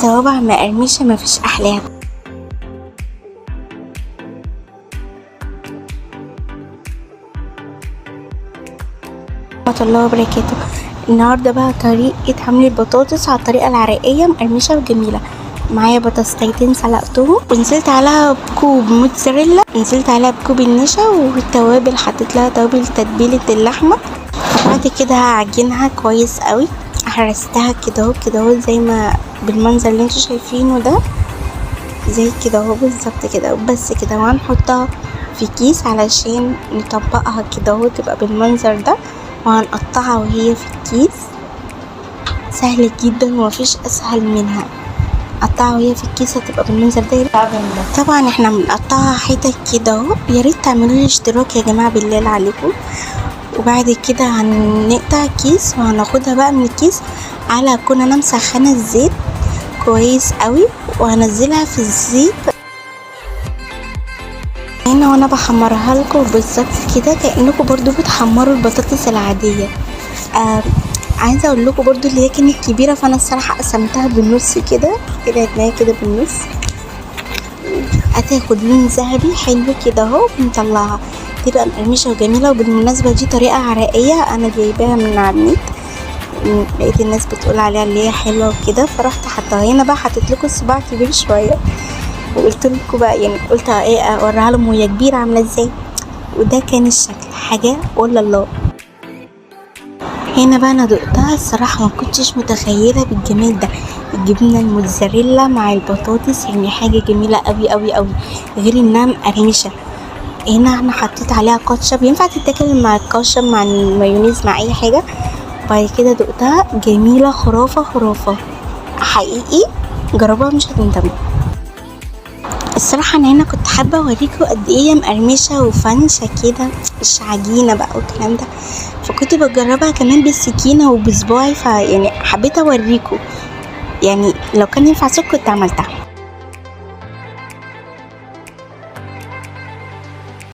صوابع مقرمشة مفيش أحلاها. ورحمة الله وبركاته. النهاردة بقى طريقة عمل البطاطس على الطريقة العراقية مقرمشة وجميلة. معايا بطاطستين سلقتهم ونزلت عليها بكوب موتزاريلا، نزلت عليها بكوب النشا والتوابل، حطيت لها توابل تتبيلة اللحمة. وبعد كده هعجنها كويس قوي، هرستها كده اهو زي ما بالمنظر اللي انتوا شايفينه ده، زي كده اهو بالظبط كده. وبس كده، وهنحطها في كيس علشان نطبقها كده اهو تبقى بالمنظر ده، وهنقطعها وهي في الكيس. سهل جدا ومفيش اسهل منها. قطعها وهي في الكيس هتبقى بالمنظر ده. طبعا احنا بنقطعها حتت كده اهو. يا ريت تعملوا لي اشتراك يا جماعه بالله عليكم. وبعد كده هنقطع الكيس وهناخدها بقى من الكيس على اكون انا مسخنه الزيت كويس قوي، وهنزلها في الزيت هنا وانا بحمرها لكم بالظبط كده، كانكم برضو بتحمروا البطاطس العاديه. عايزه اقول لكم برضو اللي هي كانت كبيره، فانا الصراحه قسمتها بالنص كده هتلاقيها كده بالنص، هتاخد لون ذهبي حلو كده اهو. بنطلعها تبقى مقرمشه وجميله. وبالمناسبه دي طريقه عراقيه انا جايباها من على النت، لقيت الناس بتقول عليها اللي هي حلوه وكده، فرحت حطها هنا. بقى حطيت لكم الصباع كبير شويه، وقلت لكم بقى يعني قلت ايه اوريها لهم وهي كبيره عامله ازاي. وده كان الشكل، حاجه ولا الله. هنا بقى انا دقتها الصراحه ما كنتش متخيله بالجمال ده. الجبنه الموتزاريلا مع البطاطس يعني حاجه جميله قوي قوي قوي، غير انها مقرمشه. هنا انا حطيت عليها كاتشب، ينفع تتاكل مع الكاتشب مع المايونيز مع اي حاجه. وبعد كده دقتها جميله خرافه حقيقي، جربوها مش هتندموا. الصراحه انا هنا كنت حابه اوريكم قد ايه مقرمشه وفنشه كده، مش عجينه بقى والكلام ده، فكنت بجربها كمان بالسكينه وبصباعي، فيعني حبيت اوريكم. يعني لو كان ينفع كنت عملتها.